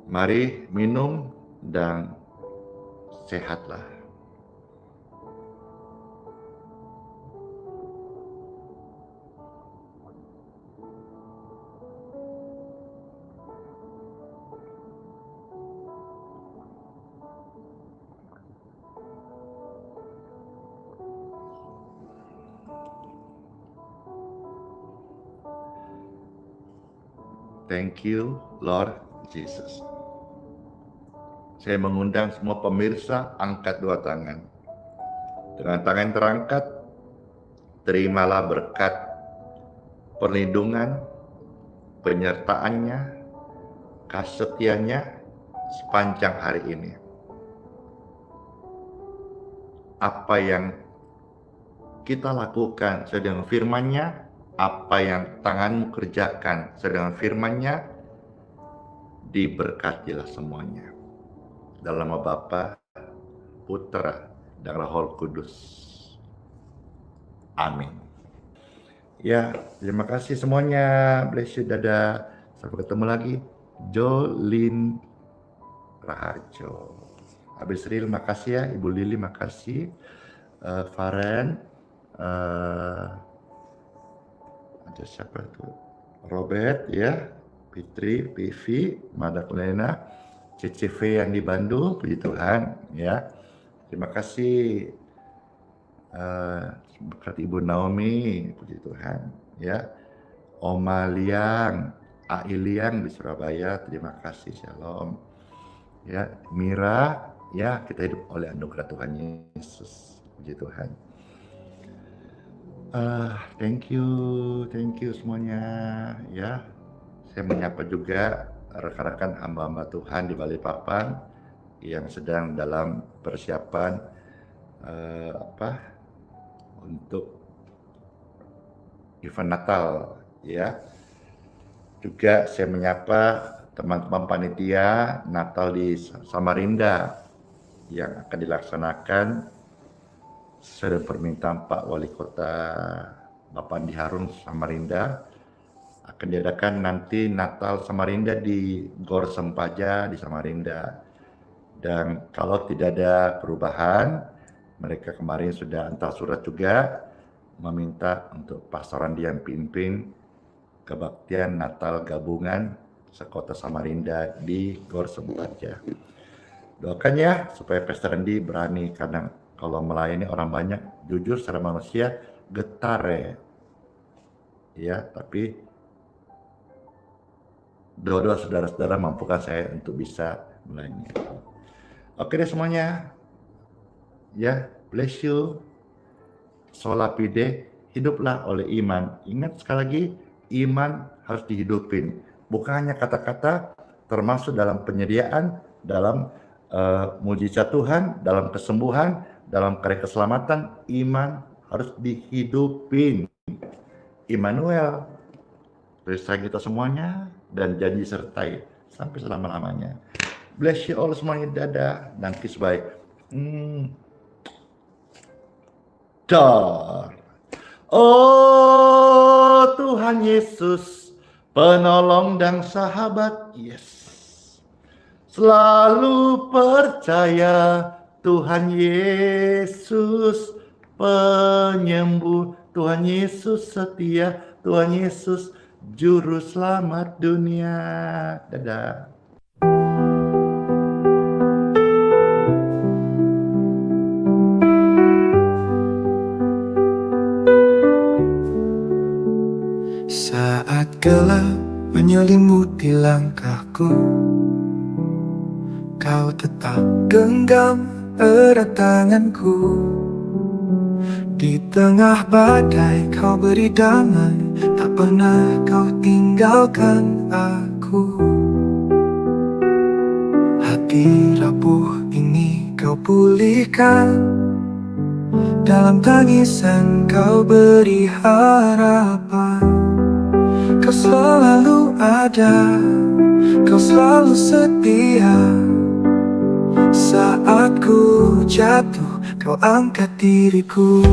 Mari minum dan sehatlah. Thank you, Lord Jesus. Saya mengundang semua pemirsa, angkat dua tangan. Dengan tangan terangkat, terimalah berkat perlindungan, penyertaannya, kasih setianya sepanjang hari ini. apa yang kita lakukan sesuai dengan firman-Nya, apa yang tanganmu kerjakan sesuai dengan firman-Nya, diberkatilah semuanya. Dalam nama Bapa, Putra, dan Roh Kudus. Amin. Ya, terima kasih semuanya. Bless you, dadah. Sampai ketemu lagi. Jolin Raharjo. Abis Ril, makasih ya. Ibu Lili, makasih. Faren. Ada siapa tuh? Robert, ya. Fitri, Pivi, Madakulena, CCV yang di Bandung, puji Tuhan. Ya, terima kasih. Berkat Ibu Naomi, puji Tuhan. Ya, Oma Liang, Ai Liang di Surabaya, terima kasih, shalom. Ya, Mira, ya, kita hidup oleh anugerah Tuhan Yesus, puji Tuhan. Thank you semuanya. Ya, saya menyapa juga rekan-rekan hamba-hamba Tuhan di Balikpapan yang sedang dalam persiapan untuk event Natal, ya. Juga saya menyapa teman-teman panitia Natal di Samarinda yang akan dilaksanakan sesuai dengan permintaan Pak Wali Kota Bapak Andi Harun Samarinda. Akan diadakan nanti Natal Samarinda di Gor Sempaja di Samarinda. Dan kalau tidak ada perubahan, mereka kemarin sudah hantar surat juga meminta untuk Pastor Andi yang pimpin kebaktian Natal gabungan sekota Samarinda di Gor Sempaja. Doakan ya supaya Pastor Andi berani, karena kalau melayani orang banyak, jujur secara manusia getar ya, tapi doa-doa saudara-saudara mampukan saya untuk bisa melayani. Oke deh semuanya. Ya, bless you. Sola fide, hiduplah oleh iman. Ingat sekali lagi, iman harus dihidupin. Bukan hanya kata-kata, termasuk dalam penyediaan, dalam mujizat Tuhan, dalam kesembuhan, dalam karya keselamatan, iman harus dihidupin. Immanuel, bersama kita semuanya, dan janji sertai sampai selama-lamanya. Bless you all semuanya, dadah, dan kiss bye. Dar. Oh Tuhan Yesus, penolong dan sahabat, yes. Selalu percaya Tuhan Yesus penyembuh, Tuhan Yesus setia, Tuhan Yesus juru selamat dunia. Dadah.
Saat gelap menyelimuti langkahku, Kau tetap genggam erat tanganku. Di tengah badai Kau beri damai, tak pernah Kau tinggalkan aku. Hati rapuh ini Kau pulihkan, dalam tangisan Kau beri harapan. Kau selalu ada, Kau selalu setia. Saat ku jatuh, Kau angkat diriku.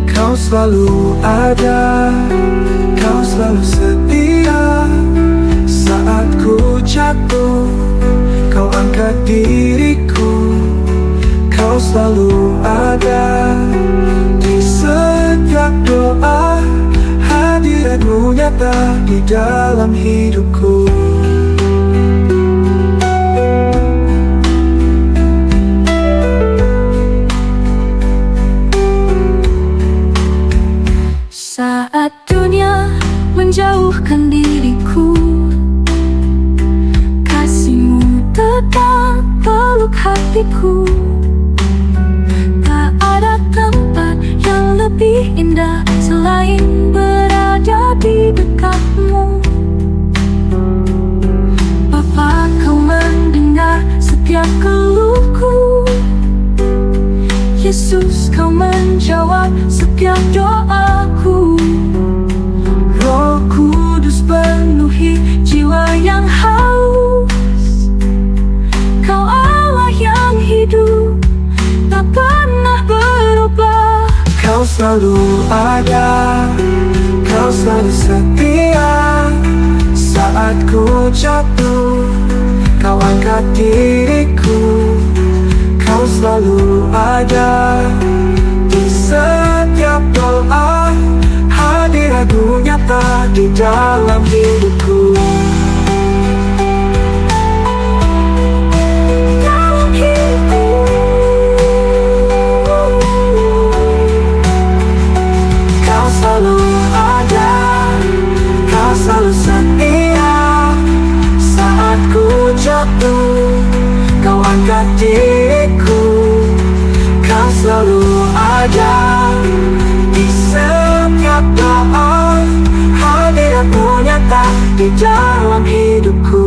Kau selalu ada, Kau selalu setia. Saat ku jatuh, Kau angkat diriku. Kau selalu ada di setiap doa. Hadiratmu nyata di dalam hidupku.
Saat dunia menjauhkan diriku, kasih-Mu tetap peluk hatiku. Tak ada tempat yang lebih indah selain berada ada di dekatmu. Bapa, kau mendengar setiap keluhku. Yesus, kau menjawab setiap doaku. Roh Kudus penuhi jiwa yang haus. Kau Allah yang hidup, tak pernah berubah.
Kau selalu ada, kau selalu setia. Saat ku jatuh, kau angkat diriku. Kau selalu ada di setiap doa. Hadiratmu nyata di dalam hidupku. Dalam hidupku. Kau selalu ada, kau selalu setia. Saat ku jatuh, kau angkat diriku. Kau selalu ada di setiap doa. Hadiratmu nyata di dalam hidupku.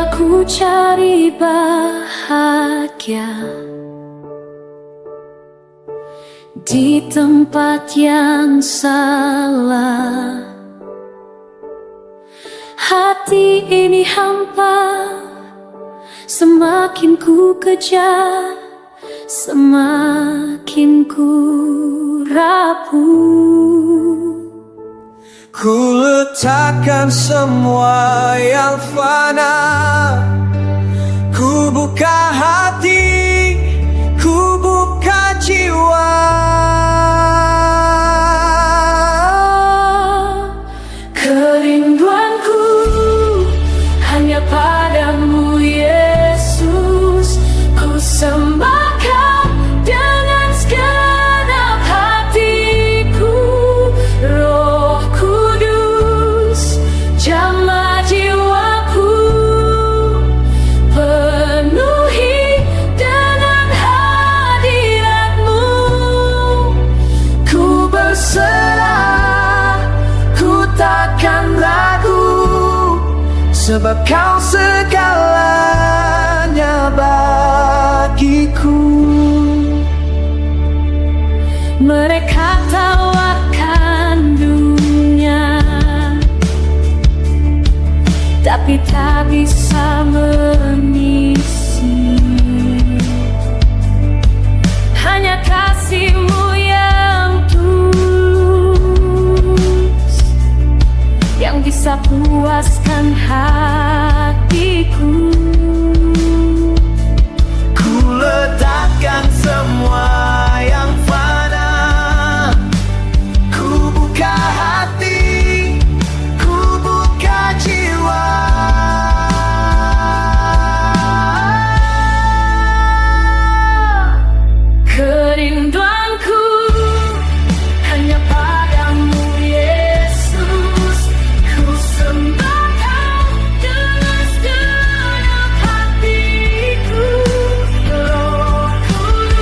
Aku cari bahagia di tempat yang salah. Hati ini hampa, semakin ku kejar, semakin ku rapuh.
Ku letakkan semua yang fana. Ku buka hati, ku buka jiwa.
Kerinduanku hanya padamu, Yesus. Ku sembahkan dengan segenap hatiku. Roh Kudus, jamah jiwaku. Penuhi dengan hadiratmu. Ku berserah, ku takkan ragu, sebab kau segalanya bagiku. Mereka tawarkan dunia, tapi tak bisa mengisi. Hanya kasih-Mu yang tulus yang bisa puaskan hatiku.
Ku letakkan semua yang fana. Ku buka hati, ku buka jiwa.
Kerinduanku hanya padamu, Yesus. Ku sembahkan dengan segenap hatiku. Roh Kudus,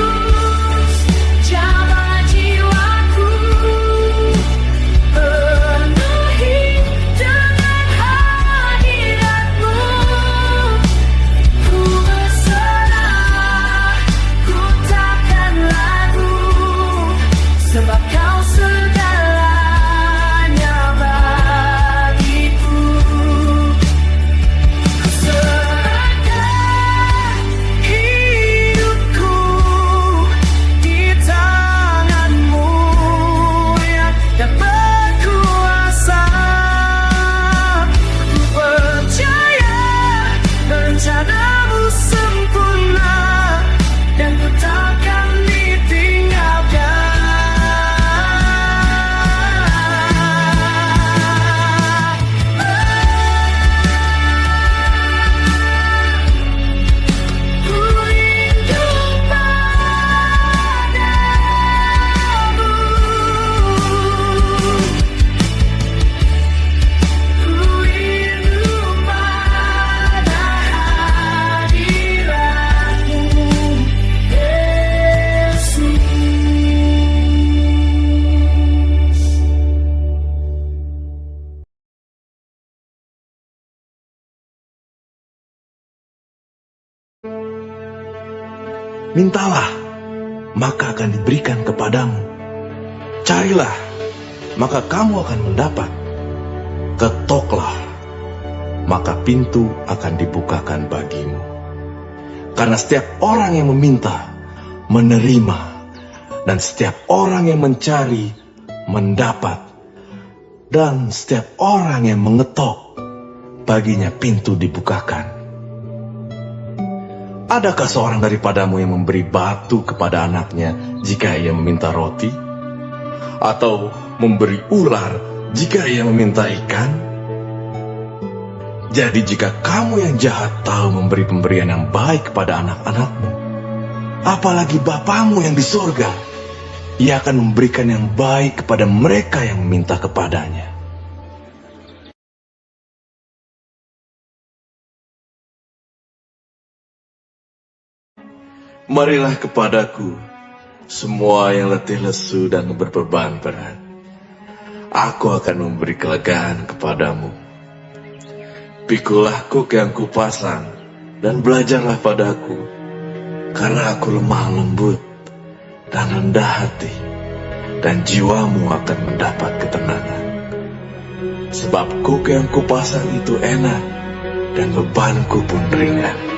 Mintalah, maka akan diberikan kepadamu. Carilah, maka kamu akan mendapat. Ketoklah, maka pintu akan dibukakan bagimu. Karena setiap orang yang meminta, menerima, dan setiap orang yang mencari, mendapat, dan setiap orang yang mengetok, baginya pintu dibukakan. Adakah seorang daripadamu yang memberi batu kepada anaknya jika ia meminta roti? Atau memberi ular jika ia meminta ikan? Jadi jika kamu yang jahat tahu memberi pemberian yang baik kepada anak-anakmu, apalagi Bapamu yang di sorga, ia akan memberikan yang baik kepada mereka yang meminta kepadanya. Marilah kepadaku, semua yang letih lesu dan berbeban berat. Aku akan memberi kelegaan kepadamu. Pikulah kuk yang kupasang, dan belajarlah padaku, karena aku lemah lembut dan rendah hati, dan jiwamu akan mendapat ketenangan. Sebab kuk yang kupasang itu enak, dan bebanku pun ringan.